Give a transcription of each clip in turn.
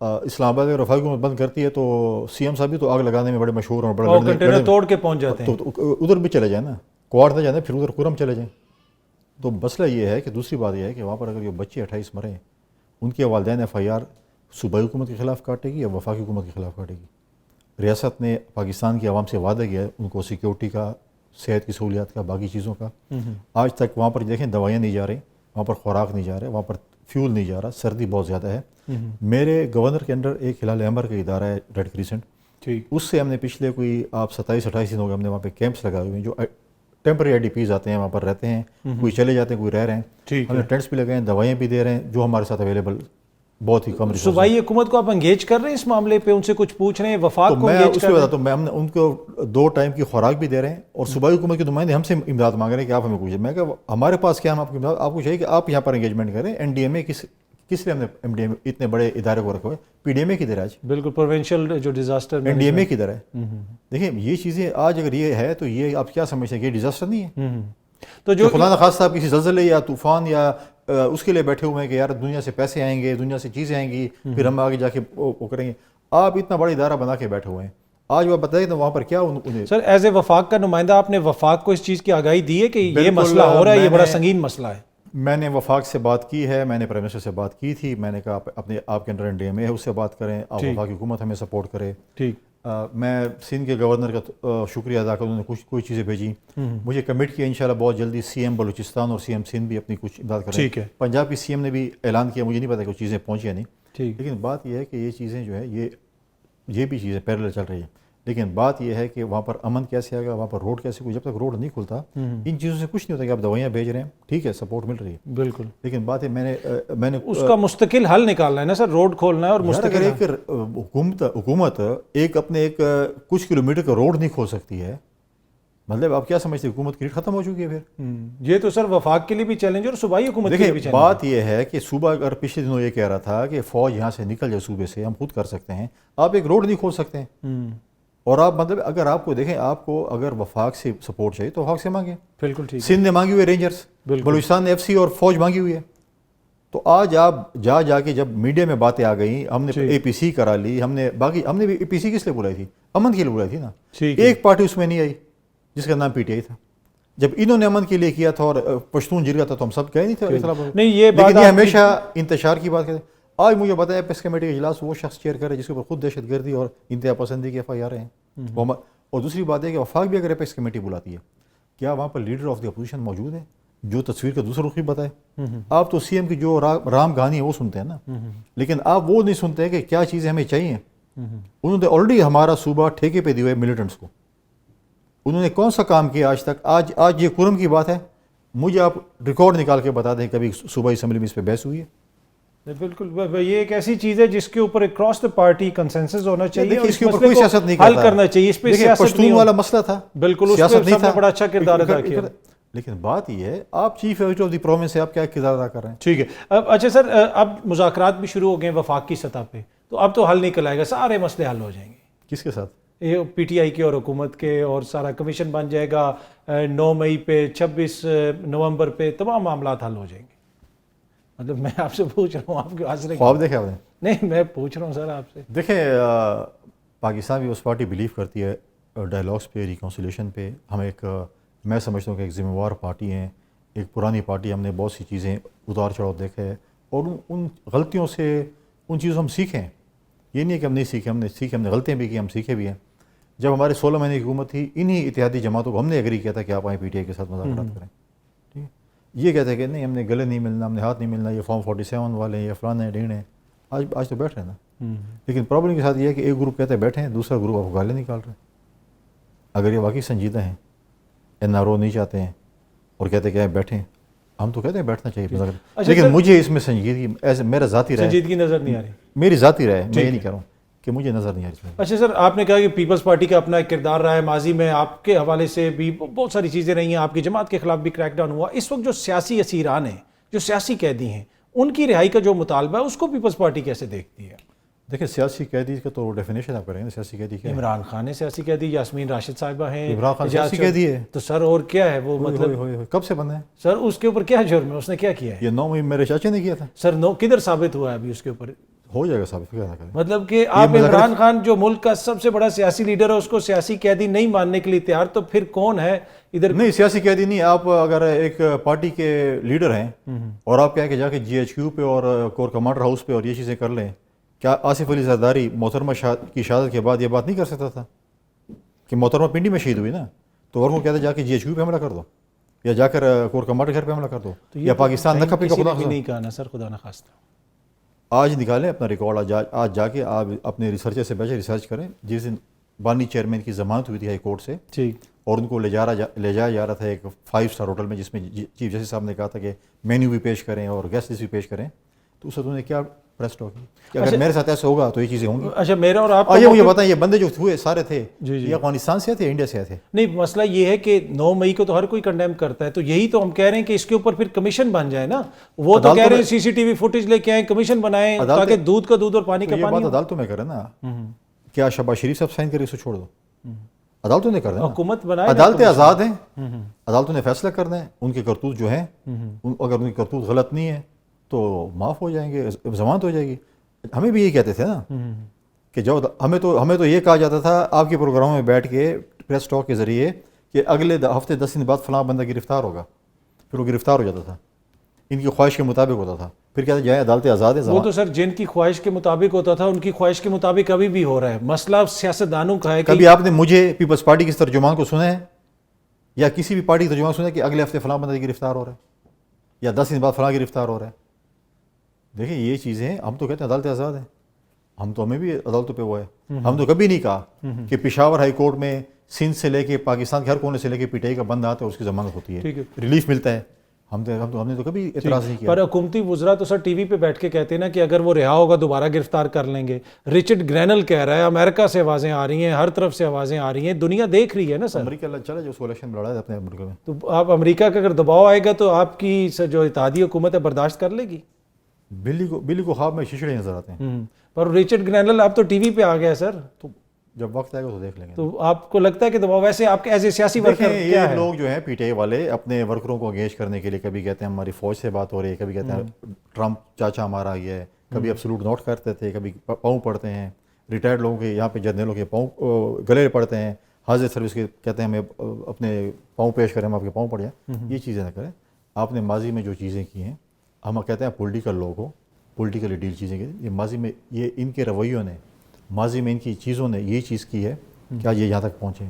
اسلام آباد اگر وفاقی حکومت بند کرتی ہے تو سی ایم صاحب بھی تو آگ لگانے میں بڑے مشہور ہیں، اور کنٹینر توڑ کے پہنچ جاتے ہیں، تو ادھر بھی چلے جائیں نا، کوارٹ نہ جانا پھر ادھر کرم چلے جائیں. تو مسئلہ یہ ہے کہ دوسری بات یہ ہے کہ وہاں پر اگر یہ بچے 28 مرے ہیں، ان کے والدین FIR صوبائی حکومت کے خلاف کاٹے گی یا وفاقی حکومت کے خلاف کاٹے گی؟ ریاست نے پاکستان کی عوام سے وعدہ کیا ہے ان کو سیکیورٹی کا، صحت کی سہولیات کا، باقی چیزوں کا. آج تک وہاں پر دیکھیں دوائیاں نہیں جا رہی، وہاں پر خوراک نہیں جا رہے، وہاں پر فیول نہیں جا رہا، سردی بہت زیادہ ہے. میرے گورنر کے انڈر ایک ہلال احمر کا ادارہ ہے ریڈ کریسنٹ، اس سے ہم نے پچھلے کوئی 27-28 دن ہو گئے ہم نے وہاں پہ کیمپس لگائے ہوئے ہیں، جو ٹیمپرری IDPs آتے ہیں وہاں پر رہتے ہیں، کوئی چلے جاتے ہیں، کوئی رہ رہے ہیں. ہم نے ٹینٹس بھی لگائے ہیں، دوائیاں بھی دے رہے ہیں جو ہمارے ساتھ اویلیبل بہت ہی کم. صوبائی حکومت کو آپ انگیج کر رہے ہیں اس معاملے پہ، ان سے کچھ پوچھ رہے ہیں، وفاق کو انگیج کر رہے ہیں؟ تو میں ہم نے ان کو 2 ٹائم کی خوراک بھی دے رہے ہیں، اور صوبائی حکومت کے نمائندے ہم سے امداد مانگ رہے ہیں کہ آپ ہمیں پوچھیں. میں کہ ہمارے پاس کیا ہم آپ کی امداد، آپ کو چاہیے کہ آپ یہاں پر انگیجمنٹ کریں. NDMA کس لیے ہم نے MDMA اتنے بڑے ادارے کو رکھا ہوا ہے؟ PDMA کی طرح آج بالکل پروونشل جو ڈیزاسٹر NDMA کی طرح ہے. دیکھیں یہ چیزیں آج اگر یہ ہے تو یہ آپ کیا سمجھتے ہیں کہ یہ ڈیزاسٹر نہیں ہے؟ تو جو خدا نخواستہ آپ کسی زلزلے یا طوفان یا اس کے لیے بیٹھے ہوئے ہیں کہ یار دنیا سے پیسے آئیں گے، دنیا سے چیزیں آئیں گی، پھر ہم آگے جا کے وہ کریں گے. آپ اتنا بڑا ادارہ بنا کے بیٹھے ہوئے ہیں، آج وہ بتائیے تو وہاں پر کیا انہیں. سر ایز اے وفاق کا نمائندہ آپ نے وفاق کو اس چیز کی آگاہی دی ہے کہ یہ مسئلہ ہو رہا ہے، یہ بڑا سنگین مسئلہ ہے؟ میں نے وفاق سے بات کی ہے، میں نے پرائم منسٹر سے بات کی تھی، میں نے کہا اپنے آپ کے انڈر NDMA ہے اس سے بات کریں، آپ وفاقی حکومت ہمیں سپورٹ کرے. ٹھیک. میں سندھ کے گورنر کا شکریہ ادا کروں، انہوں نے کوئی چیزیں بھیجی، مجھے کمٹ کیا انشاءاللہ بہت جلدی CM بلوچستان اور CM سندھ بھی اپنی کچھ امداد کریں. ٹھیک ہے. پنجاب کی CM نے بھی اعلان کیا، مجھے نہیں پتا کہ وہ چیزیں پہنچی یا نہیں. ٹھیک. لیکن بات یہ ہے کہ یہ چیزیں جو ہے یہ بھی چیزیں پیرلل چل رہی ہیں. لیکن بات یہ ہے کہ وہاں پر امن کیسے آئے گا، وہاں پر روڈ کیسے، جب تک روڈ نہیں کھلتا ان چیزوں سے کچھ نہیں ہوتا کہ آپ دوائیاں بھیج رہے ہیں، ٹھیک ہے سپورٹ مل رہی ہے بالکل، لیکن بات ہے میں نے اس کا مستقل حل نکالنا ہے نا سر، روڈ کھولنا ہے اور مستقل. اگر ایک حکومت اپنے کچھ کلومیٹر کا روڈ نہیں کھول سکتی ہے، مطلب آپ کیا سمجھتے ہیں حکومت کی ریٹ ختم ہو چکی ہے پھر؟ یہ تو سر وفاق کے لیے بھی چیلنج اور صوبائی حکومت کے لیے بھی چیلنج. بات یہ ہے کہ صوبہ اگر پچھلے دنوں یہ کہہ رہا تھا کہ فوج یہاں سے نکل جائے صوبے سے، ہم خود کر سکتے ہیں، آپ ایک روڈ نہیں کھول سکتے ہیں. اور آپ مطلب اگر آپ کو دیکھیں، آپ کو اگر وفاق سے سپورٹ چاہیے تو وفاق سے مانگیں. بالکل ٹھیک. سندھ نے مانگی ہوئی ہے رینجرز، بلوچستان نے FC اور فوج مانگی ہوئی ہے. تو آج آپ جا کے جب میڈیا میں باتیں آ گئیں، ہم نے APC کرا لی، ہم نے بھی APC کس لیے بلائی تھی؟ امن کے لیے بلائی تھی نا. ایک پارٹی اس میں نہیں آئی جس کا نام PTI تھا. جب انہوں نے امن کے لیے کیا تھا اور پشتون جرگا تھا تو ہم سب کہے نہیں تھے. نہیں یہ بات لیکن یہ ہمیشہ انتشار کی بات کرتے. آج مجھے بتایا پیس کمیٹی کا اجلاس وہ شخص چیئر کرے جس کے اوپر خود دہشت گردی اور انتہا پسندی کے FIR ہیں. اور دوسری بات ہے کہ وفاق بھی اگر ایپیکس کمیٹی بلاتی ہے، کیا وہاں پر لیڈر آف دی اپوزیشن موجود ہے جو تصویر کا دوسرا رخ بھی بتائے؟ آپ تو CM کی جو رام کہانی ہے وہ سنتے ہیں نا، لیکن آپ وہ نہیں سنتے کہ کیا چیزیں ہمیں چاہیے. انہوں نے آلریڈی ہمارا صوبہ ٹھیکے پہ دیے ہوئے ملیٹنٹس کو. انہوں نے کون سا کام کیا آج تک؟ آج یہ کرم کی بات ہے، مجھے آپ ریکارڈ نکال کے بتا دیں کبھی صوبائی اسمبلی میں اس پہ بحث ہوئی ہے؟ بالکل، یہ ایک ایسی چیز ہے جس کے اوپر اکراس دا پارٹی کنسنسس ہونا چاہیے، اس کے اوپر کوئی سیاست نہیں حل کرنا چاہیے. اس پہ سیاست پشتون والا مسئلہ تھا، بالکل اس پہ سب نے بڑا اچھا کردار ادا کیا. لیکن بات یہ ہے آپ chief executive of the province سے آپ کیا کردار ادا کر رہے ہیں؟ ٹھیک ہے. اچھا سر، اب مذاکرات بھی شروع ہو گئے ہیں وفاق کی سطح پہ، تو اب تو حل نکل آئے گا، سارے مسئلے حل ہو جائیں گے. کس کے ساتھ؟ یہ PTI کے اور حکومت کے، اور سارا کمیشن بن جائے گا 9 مئی پہ، 26 نومبر پہ تمام معاملات حل ہو جائیں گے. مطلب میں آپ سے پوچھ رہا ہوں، آپ کے حاضر خواب دیکھے آپ نے؟ نہیں میں پوچھ رہا ہوں سر آپ سے. دیکھیں پاکستان بھی اس پارٹی بلیو کرتی ہے ڈائلاگس پہ، ریکنسیلیشن پہ. ہم میں سمجھتا ہوں کہ ایک ذمہ وار پارٹی ہیں، ایک پرانی پارٹی. ہم نے بہت سی چیزیں اتار چڑھاؤ دیکھے ہے اور ان غلطیوں سے ان چیزوں ہم سیکھیں. یہ نہیں ہے کہ ہم نہیں سیکھے، ہم نے غلطیاں بھی کی، ہم سیکھے بھی ہیں. جب ہمارے 16 مہینے کی حکومت تھی، انہی اتحادی جماعتوں کو ہم نے ایگری کیا تھا کہ آپ آئیں PTI کے ساتھ مذاکرات کریں. ٹھیک ہے، یہ کہتے ہیں کہ نہیں ہم نے گلے نہیں ملنا، ہم نے ہاتھ نہیں ملنا، یہ فارم 47 والے ہیں، یہ فلانے ڈھیڑ ہیں. آج تو بیٹھ رہے ہیں نا. لیکن پرابلم کے ساتھ یہ ہے کہ ایک گروپ کہتے ہیں بیٹھے ہیں، دوسرا گروپ آپ کو گالے نکال رہے ہیں. اگر یہ واقعی سنجیدہ ہیں، NRO نہیں چاہتے ہیں اور کہتے ہیں کہ بیٹھیں، ہم تو کہتے ہیں بیٹھنا چاہیے. لیکن مجھے اس میں سنجیدگی ایسے میرا ذاتی رائے، سنجیدگی نظر نہیں آ رہی. میری ذاتی رائے، میں یہ نہیں کہہ رہا ہوں کہ مجھے نظر نہیں آ رہی. اچھا سر، آپ نے کہا کہ پیپلز پارٹی کا اپنا ایک کردار رہا ہے، ماضی میں آپ کے حوالے سے بھی بہت ساری چیزیں رہی ہیں، آپ کی جماعت کے خلاف بھی کریک ڈاؤن ہوا. اس وقت جو سیاسی اسیران ہیں، جو سیاسی قیدی ہیں، ان کی رہائی کا جو مطالبہ ہے اس کو پیپلز پارٹی کیسے دیکھتی ہے؟ دیکھیں سیاسی قیدی کا تو ڈیفینیشن آپ کریں گے، سیاسی قیدی کیا ہے؟ عمران خان ہے سیاسی قیدی، یاسمین راشد صاحبہ ہیں. عمران خان سیاسی قیدی ہے تو سر اور کیا ہے وہ؟ مطلب کب سے بندہ ہے سر؟ اس کے اوپر کیا جرم ہے؟ اس نے کیا کیا ہے؟ یہ 9 مئی میرے چاچے نے کیا تھا. سر کدھر ثابت ہوا ہے ابھی اس کے اوپر؟ ہو جائے گا صاحب، فکر نہ کریں. مطلب کہ آپ عمران خان جو ملک کا سب سے بڑا سیاسی لیڈر ہے اس کو سیاسی قیدی نہیں ماننے کے لیے تیار، تو پھر کون ہے ادھر؟ نہیں سیاسی قیدی نہیں. آپ اگر ایک پارٹی کے لیڈر ہیں اور آپ کہیں کہ جا کے جی ایچ کیو پہ اور کور کمانڈر ہاؤس پہ اور یہ چیزیں کر لیں، کیا آصف علی زرداری محترمہ کی شہادت کے بعد یہ بات نہیں کر سکتا تھا کہ محترمہ پنڈی میں شہید ہوئی نا، تو اور کو کہتے جا کے جی ایچ کیو پہ حملہ کر دو یا جا کر کور کمانڈر گھر پہ حملہ کر دو یا پاکستان نہ کپے کا خدا نہیں کہا نا سر، خدا نہ خواستہ. آج نکالیں اپنا ریکارڈ، آج جا کے آپ اپنے ریسرچر سے بیٹھے ریسرچ کریں. جس دن بانی چیئرمین کی ضمانت ہوئی تھی ہائی کورٹ سے اور ان کو لے جایا جا رہا تھا ایک 5 اسٹار ہوٹل میں، جس میں چیف جسٹس صاحب نے کہا تھا کہ مینیو بھی پیش کریں اور گیسٹ لسٹ بھی پیش کریں، تو اس وقت انہوں نے کیا پریس ٹاک کی کہ اگر میرے ساتھ ایسا ہوگا تو یہ چیزیں ہوں گی. اچھا میرا اور آپ مجھے بتائیں، یہ بندے جو ہوئے سارے تھے یہ افغانستان سے تھے، انڈیا سے تھے؟ نہیں، مسئلہ یہ ہے کہ 9 مئی کو تو ہر کوئی کنڈیم کرتا ہے، تو یہی تو ہم کہہ رہے ہیں کہ اس کے اوپر پھر کمیشن بن جائے نا. وہ تو کہہ رہے ہیں سی سی ٹی وی فوٹیج لے کے آئیں، کمیشن بنائیں تاکہ دودھ کا دودھ اور پانی کا پانی. یہ بات عدالتوں میں کریں نا، کیا شہباز شریف صاحب سائن کرے اس کو چھوڑ دو، عدالتوں نے کر دیں، حکومت بنائے. عدالتیں آزاد ہیں، عدالتوں نے فیصلہ کرنا ہے. ان کے کرتوت جو ہیں اگر ان کی کرتوت غلط نہیں ہے تو معاف ہو جائیں گے، ضمانت ہو جائے گی. ہمیں بھی یہی کہتے تھے نا کہ جو ہمیں تو یہ کہا جاتا تھا آپ کے پروگراموں میں بیٹھ کے پریس ٹاک کے ذریعے کہ اگلے ہفتے 10 دن بعد فلاں بندہ گرفتار ہوگا، پھر وہ گرفتار ہو جاتا تھا، ان کی خواہش کے مطابق ہوتا تھا. پھر کہتے جائیں عدالتیں آزاد ہیں. وہ تو سر جن کی خواہش کے مطابق ہوتا تھا ان کی خواہش کے مطابق ابھی بھی ہو رہا ہے. مسئلہ سیاستدانوں کا ہے. کبھی آپ نے مجھے پیپلز پارٹی کے ترجمان کو سنا ہے یا کسی بھی پارٹی کے ترجمان سنا ہے کہ اگلے ہفتے فلاں بندہ گرفتار ہو رہا ہے یا 10 دن بعد فلاں گرفتار ہو رہا ہے؟ دیکھیں یہ چیزیں ہم تو کہتے ہیں عدالتیں آزاد ہیں، ہمیں بھی عدالتوں پہ وہ ہے. ہم تو کبھی نہیں کہا کہ پشاور ہائی کورٹ میں سندھ سے لے کے پاکستان کے ہر کونے سے لے کے پی ٹی آئی کا بند آتا ہے اس کی ضمانت ہوتی ہے، ریلیف ملتا ہے. ہم نے تو کبھی اعتراض نہیں کیا. پر حکومتی وزراء تو سر ٹی وی پہ بیٹھ کے کہتے ہیں نا کہ اگر وہ رہا ہوگا دوبارہ گرفتار کر لیں گے. رچرڈ گرینل کہہ رہا ہے، امریکہ سے آوازیں آ رہی ہیں، ہر طرف سے آوازیں آ رہی ہیں، دنیا دیکھ رہی ہے نا سر. امریکہ چلا جو اس کو الیکشن میں لڑا ہے اپنے ملک میں، تو آپ امریکہ کا اگر دباؤ آئے گا تو آپ کی جو اتحادی حکومت ہے برداشت کر لے گی؟ بلی کو خواب میں ششڑے نظر آتے ہیں. پر رچرڈ گرینل آپ تو ٹی وی پہ آ گیا سر، تو جب وقت آئے گا تو دیکھ لیں گے. تو آپ کو لگتا ہے کہ دباؤ ویسے آپ کے ایز اے سیاسی ورکر یہ لوگ جو ہیں پی ٹی آئی والے اپنے ورکروں کو انگیج کرنے کے لیے کبھی کہتے ہیں ہماری فوج سے بات ہو رہی ہے، کبھی کہتے ہیں ٹرمپ چاچا ہمارا یہ ہے، کبھی ایبسولوٹ نوٹ کرتے تھے، کبھی پاؤں پڑھتے ہیں. ریٹائرڈ لوگوں کے یہاں پہ جرنلوں کے پاؤں گلے پڑتے ہیں، حاضر سروس کے کہتے ہیں ہمیں اپنے پاؤں پیش کریں، ہم آپ کے پاؤں پڑ جائیں. یہ چیزیں نہ کریں. آپ نے ماضی میں جو چیزیں کی ہیں، ہم کہتے ہیں پولیٹیکل لوگ ہو، پولیٹیکلی ڈیل چیزیں کی، یہ ماضی میں یہ ان کے رویوں نے، ماضی میں ان کی چیزوں نے یہی چیز کی ہے کہ آج یہ یہاں تک پہنچے.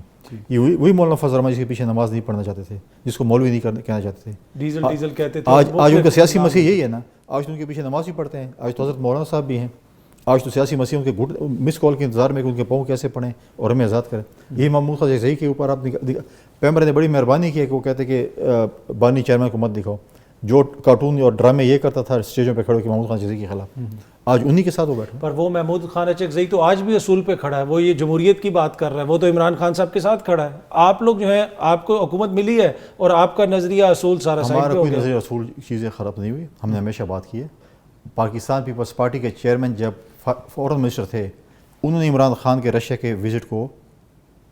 یہ وہی مولانا فضل الرحمان جس کے پیچھے نماز نہیں پڑھنا چاہتے تھے، جس کو مولوی نہیں کہنا چاہتے تھے، ڈیزل کہتے تھے. آج ان کا سیاسی مسیح یہی ہے نا. آج تو ان کے پیچھے نماز ہی پڑھتے ہیں. آج تو حضرت مولانا صاحب بھی ہیں. آج تو سیاسی مسیح ان کے مس کال کے انتظار میں کہ ان کے پاؤں کیسے پڑھیں اور ہمیں آزاد کریں. یہی محمود خان صحیح کے اوپر آپ پیمبر نے بڑی مہربانی کی ہے کہ وہ کہتے کہ بانی چیئرمین کو مت دکھاؤ. جو کارٹون اور ڈرامے یہ کرتا تھا اسٹیجوں پہ کھڑے کے محمود خان چیزی کے خلاف، آج انہی کے ساتھ وہ بیٹھا. پر وہ محمود خان اچکزئی تو آج بھی اصول پہ کھڑا ہے، وہ یہ جمہوریت کی بات کر رہا ہے، وہ تو عمران خان صاحب کے ساتھ کھڑا ہے. آپ لوگ جو ہیں، آپ کو حکومت ملی ہے اور آپ کا نظریہ اصول سارا سائڈ پہ ہو گیا. ہمارا کوئی نظریہ اصول چیزیں خراب نہیں ہوئی. ہم نے ہمیشہ بات کی ہے. پاکستان پیپلز پارٹی کے چیئرمین جب فورن منسٹر تھے، انہوں نے عمران خان کے رشیا کے وزٹ کو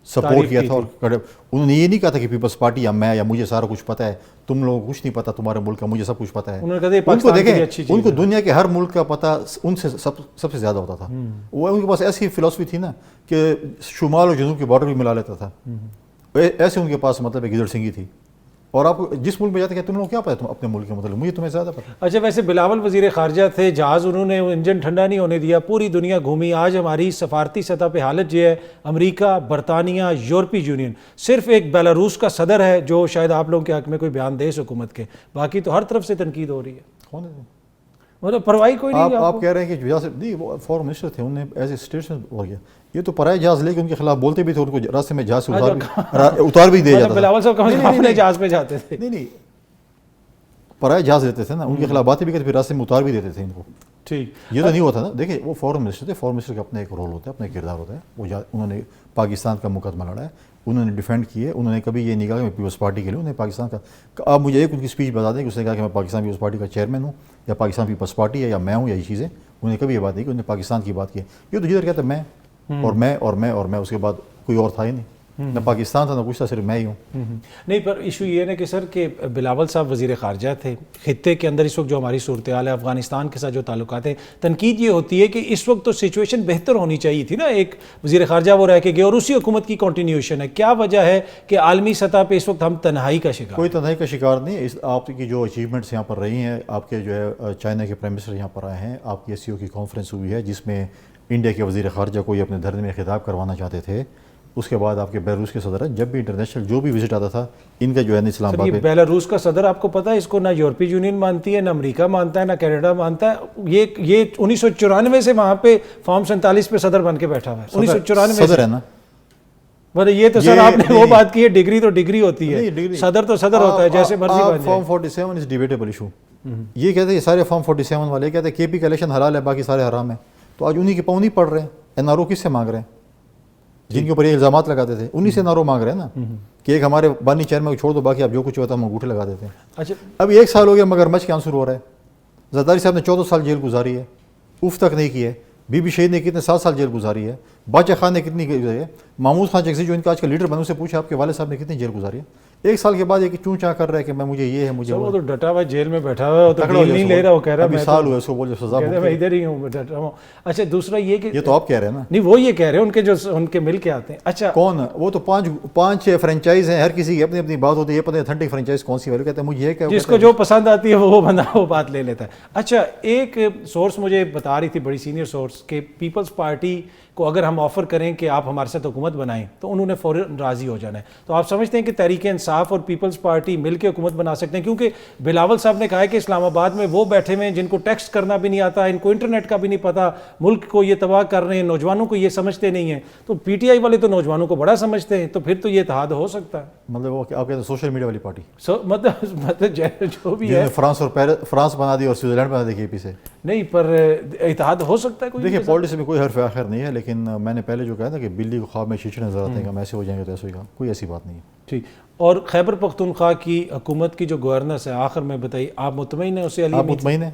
سپورٹ کیا تھا اور انہوں نے یہ نہیں کہا تھا کہ پیپلز پارٹی یا میں یا مجھے سارا کچھ پتہ ہے، تم لوگوں کو کچھ نہیں پتہ تمہارے ملک کا، مجھے سب کچھ پتہ ہے. ان کو دیکھیں، ان کو دنیا کے ہر ملک کا پتہ ان سے سب سے زیادہ ہوتا تھا. وہ ان کے پاس ایسی فلسفی تھی نا کہ شمال اور جنوب کے بارڈر بھی ملا لیتا تھا. ایسے ان کے پاس مطلب ایک گدڑ سنگھی تھی. اور آپ جس ملک میں جاتے ہیں تم لوگ کیا پتہ تم اپنے ملک کے مطلب، مجھے تمہیں زیادہ پتہ. اچھا ویسے بلاول وزیر خارجہ تھے، جہاز انہوں نے انجن ٹھنڈا نہیں ہونے دیا، پوری دنیا گھومی. آج ہماری سفارتی سطح پہ حالت یہ ہے، امریکہ، برطانیہ، یورپی یونین، صرف ایک بیلاروس کا صدر ہے جو شاید آپ لوگوں کے حق میں کوئی بیان دے اس حکومت کے، باقی تو ہر طرف سے تنقید ہو رہی ہے. مطلب پرواہی کوئی نہیں. آپ کہہ رہے ہیں کہ نہیں، وہ فورن منسٹر تھے، انہوں نے ایز اے اسٹیٹسمین ہو گیا. یہ تو پرائے جہاز لے کے ان کے خلاف بولتے بھی تھے، ان کو راستے میں جہاز سے اتار بھی دیا جاتا تھا. بلاول صاحب اپنے جہاز پہ جاتے تھے. نہیں پرائے جہاز لیتے تھے نا، ان کے خلاف باتیں بھی کرتے پھر راستے میں اتار بھی دیتے تھے ان کو. ٹھیک، یہ تو نہیں ہوتا نا. دیکھیں وہ فورن منسٹر تھے، فورن منسٹر کا اپنا ایک رول ہوتا ہے، اپنا ایک کردار ہوتا ہے. وہ انہوں نے پاکستان کا مقدمہ لڑا ہے، انہوں نے ڈیفینڈ کیے. انہوں نے کبھی یہ نہیں کہا کہ میں پیپلز پارٹی کے لیے، انہوں نے پاکستان کا. آپ مجھے ایک ان کی اسپیچ بتا دیں کہ اس نے کہا کہ میں پاکستان پیپلز پارٹی کا چیئرمین ہوں یا پاکستان پیپلز پارٹی ہے یا میں ہوں یا یہ چیزیں. انہوں نے کبھی یہ بات نہیں کہ انہوں نے پاکستان کی بات کی. یہ تو جدھر کہتے ہیں میں اور میں اور میں اور میں، اس کے بعد کوئی اور تھا ہی نہیں. نہ پاکستان تھا نہ کچھ تھا, صرف میں ہی ہوں. نہیں, پر ایشو یہ ہے نا کہ سر کہ بلاول صاحب وزیر خارجہ تھے, خطے کے اندر اس وقت جو ہماری صورتحال ہے, افغانستان کے ساتھ جو تعلقات ہیں, تنقید یہ ہوتی ہے کہ اس وقت تو سچویشن بہتر ہونی چاہیے تھی نا, ایک وزیر خارجہ وہ رہ کے گئے اور اسی حکومت کی کنٹینیوشن ہے. کیا وجہ ہے کہ عالمی سطح پہ اس وقت ہم تنہائی کا شکار؟ کوئی تنہائی کا شکار نہیں. آپ کی جو اچیومنٹس یہاں پر رہی ہیں, آپ کے جو ہے چائنا کے پرائم منسٹر یہاں پر آئے ہیں, آپ کی SCO کی کانفرنس ہوئی ہے جس میں انڈیا کے وزیر خارجہ کو یہ اپنے دھرنے میں خطاب کروانا چاہتے تھے. اس کے بعد آپ کے بیلاروس کے صدر ہیں, جب بھی انٹرنیشنل جو بھی وزٹ آتا تھا ان کا جو ہے اسلام آباد میں. بیلاروس کا صدر آپ کو پتا ہے, اس کو نہ یورپی یونین مانتی ہے, نہ امریکہ مانتا ہے, نہ کینیڈا مانتا ہے. یہ 1994 سے وہاں پہ فارم 47 پہ صدر بن کے بیٹھا ہوا ہے. 1994 صدر ہے نا. یہ تو سر آپ نے وہ بات کی ہے, ڈگری تو ڈگری ہوتی ہے, صدر تو صدر ہوتا ہے, جیسے مرضی بن جائے. فارم 47 از ڈیبیٹیبل ایشو. یہ کہتے ہیں سارے فارم 47 والے کہتے ہیں KP کا الیکشن حلال ہے, باقی سارے حرام ہیں. تو آج انہی کے پاؤں نہیں پڑ رہے ہیں. NRO کس سے مانگ رہے ہیں؟ جن کے اوپر یہ الزامات لگاتے تھے انہی سے NRO مانگ رہے ہیں نا, کہ ایک ہمارے بانی چیئرمین کو چھوڑ دو, باقی آپ جو کچھ ہوتا ہے ہم انگوٹھے لگا دیتے ہیں. اچھا, اب 1 سال ہو گیا مگر مچ کے آنسر ہو رہا ہے. زرداری صاحب نے 14 سال جیل گزاری ہے, اف تک نہیں کی ہے. بی بی شہید نے کتنے 7 سال جیل گزاری ہے. باچا خان نے کتنی گزاری ہے. محمود خان چکسی جو ان کا آج کا لیڈر بنے, اسے پوچھا آپ کے والد صاحب نے کتنی جیل گزاری ہے. 1 سال کے بعد یہ چون چاں کر رہا ہے کہ میں مجھے یہ ہے, مجھے وہ تو ڈٹا ہوا جیل میں بیٹھا ہوا ہے, تو ڈیل نہیں لے رہا, وہ کہہ رہا ہے سال ہوا اس کو, بول جو سزا میں ادھر ہی ہوں, ڈٹا ہوں. اچھا, دوسرا یہ کہ یہ تو آپ کہہ رہے ہیں نا. نہیں, وہ یہ کہہ رہے ہیں ان کے جو ان کے مل کے آتے ہیں. اچھا, کون وہ تو 5-6 فرنچائز ہیں, ہر کسی کی اپنی اپنی بات ہوتی ہے. یہ پتہ ہے اتھینٹک فرنچائز کون سی ویلیو کہتے ہیں, مجھے یہ کہ جس کو جو پسند آتی ہے وہ بندہ وہ بات لے لیتا ہے. اچھا, ایک سورس مجھے بتا رہی تھی, بڑی سینئر سورس, کہ پیپلز پارٹی کو اگر ہم آفر کریں کہ آپ ہمارے ساتھ حکومت بنائیں تو انہوں نے فوراً راضی ہو جانا ہے. تو آپ سمجھتے ہیں کہ تحریک انصاف اور پیپلز پارٹی مل کے حکومت بنا سکتے ہیں؟ کیونکہ بلاول صاحب نے کہا ہے کہ اسلام آباد میں وہ بیٹھے ہوئے ہیں جن کو ٹیکسٹ کرنا بھی نہیں آتا, ان کو انٹرنیٹ کا بھی نہیں پتا, ملک کو یہ تباہ کر رہے ہیں, نوجوانوں کو یہ سمجھتے نہیں ہیں. تو PTI والے تو نوجوانوں کو بڑا سمجھتے ہیں, تو پھر تو یہ اتحاد ہو سکتا ہے. مطلب وہ آپ کہتے ہیں سوشل میڈیا والی پارٹی, مطلب جو بھی ہے, فرانس بنا دی اور سوئٹزرلینڈ بنا دی KP سے. نہیں, پر اتحاد ہو سکتا ہے کوئی. دیکھیے پالیٹکس میں کوئی حرف آخر نہیں ہے, لیکن میں نے پہلے جو کہا تھا کہ بلی کو خواب میں شیشے نظر آتے ہیں کہ ہم ایسے ہو جائیں گے تو ایسے ہوگا, کوئی ایسی بات نہیں ہے. ٹھیک. اور خیبر پختونخوا کی حکومت کی جو گورننس ہے, آخر میں بتائیے, آپ مطمئن ہیں اسے؟ علی آپ مطمئن ہیں؟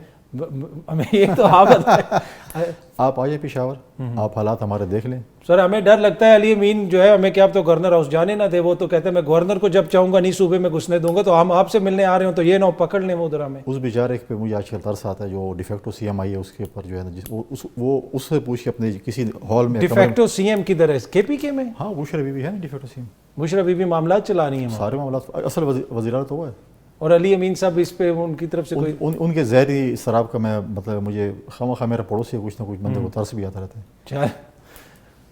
ہمیں یہ تو آپ بتائیں. آپ آئیے پشاور, آپ حالات ہمارے دیکھ لیں. سر ہمیں ڈر لگتا ہے, علی امین جو ہے ہمیں کیا آپ تو گورنر ہاؤس جانے نہ دے, وہ تو کہتے ہیں میں گورنر کو جب چاہوں گا نہیں صوبے میں گھسنے دوں گا, تو ہم آپ سے ملنے آ رہے ہوں تو یہ نہ پکڑ لیں وہ ادھر ہمیں. اس بیچارے پہ مجھے آج کل ترس آتا ہے جو ڈیفیکٹو CM آئی ہے, اس کے اوپر جو ہے نا وہ اس سے پوچھ کے اپنے کسی ہال میں. ڈیفیکٹو CM کدھر ہے, KPK میں؟ ہاں, بشرا بی بی ہے نا de facto CM. Bushra be be معاملات چلا رہی ہیں, سارے معاملات, اصل وزیرات تو وہ ہے. اور علی امین صاحب اس پہ ان کی طرف سے کوئی ان کے زہری شراب کا میں مطلب مجھے خواہ میرا پڑوسی کچھ نہ کچھ بندے کو ترس بھی آتا رہتا ہے. چل,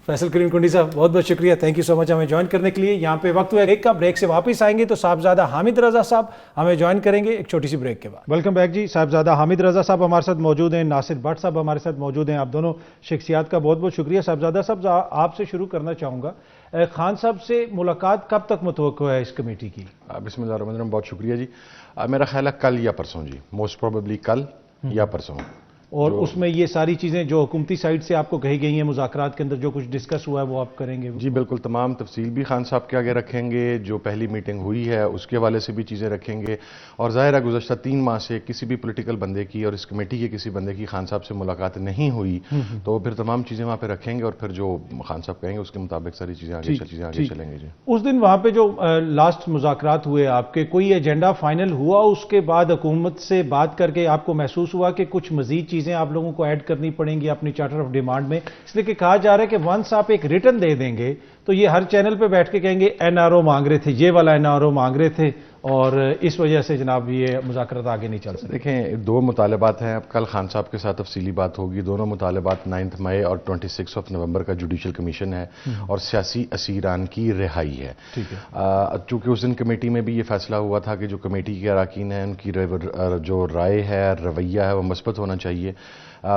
فیصل کریم کنڈی صاحب بہت بہت شکریہ, تھینک یو سو مچ ہمیں جوائن کرنے کے لیے. یہاں پہ وقت ہوا ایک کا, بریک سے واپس آئیں گے تو صاحبزادہ حامد رضا صاحب ہمیں جوائن کریں گے ایک چھوٹی سی بریک کے بعد. ویلکم بیک جی. صاحبزادہ حامد رضا صاحب ہمارے ساتھ موجود ہیں, ناصر بٹ صاحب ہمارے ساتھ موجود ہیں. آپ دونوں شخصیات کا بہت بہت شکریہ. صاحبزادہ صاحب آپ سے شروع کرنا چاہوں گا, خان صاحب سے ملاقات کب تک متوقع ہے اس کمیٹی کی؟ بسم اللہ الرحمن الرحیم, بہت شکریہ جی. میرا خیال ہے کل یا پرسوں جی, موسٹ پروبیبلی کل یا پرسوں. اور اس میں یہ ساری چیزیں جو حکومتی سائٹ سے آپ کو کہی گئی ہیں مذاکرات کے اندر جو کچھ ڈسکس ہوا ہے وہ آپ کریں گے؟ جی بالکل, تمام تفصیل بھی خان صاحب کے آگے رکھیں گے. جو پہلی میٹنگ ہوئی ہے اس کے حوالے سے بھی چیزیں رکھیں گے. اور ظاہر ہے گزشتہ 3 ماہ سے کسی بھی پولیٹیکل بندے کی اور اس کمیٹی کے کسی بندے کی خان صاحب سے ملاقات نہیں ہوئی, تو پھر تمام چیزیں وہاں پہ رکھیں گے اور پھر جو خان صاحب کہیں گے اس کے مطابق ساری چیزیں آگے چلیں گے جی. اس دن وہاں پہ جو لاسٹ مذاکرات ہوئے آپ کے, کوئی ایجنڈا فائنل ہوا اس کے بعد حکومت سے بات کر کے آپ کو محسوس ہوا کہ کچھ مزید چیزیں آپ لوگوں کو ایڈ کرنی پڑیں گی اپنی چارٹر آف ڈیمانڈ میں؟ اس لیے کہ کہا جا رہا ہے کہ ونس آپ ایک ریٹن دے دیں گے تو یہ ہر چینل پہ بیٹھ کے کہیں گے NRO مانگ رہے تھے, یہ والا NRO مانگ رہے تھے, اور اس وجہ سے جناب یہ مذاکرات آگے نہیں چل سکتے. دیکھیں 2 مطالبات ہیں, اب کل خان صاحب کے ساتھ تفصیلی بات ہوگی. دونوں مطالبات 9 مئی اور 26 نومبر کا جوڈیشل کمیشن ہے اور سیاسی اسیران کی رہائی ہے. چونکہ اس دن کمیٹی میں بھی یہ فیصلہ ہوا تھا کہ جو کمیٹی کے اراکین ہیں ان کی جو رائے ہے, رویہ ہے, وہ مثبت ہونا چاہیے.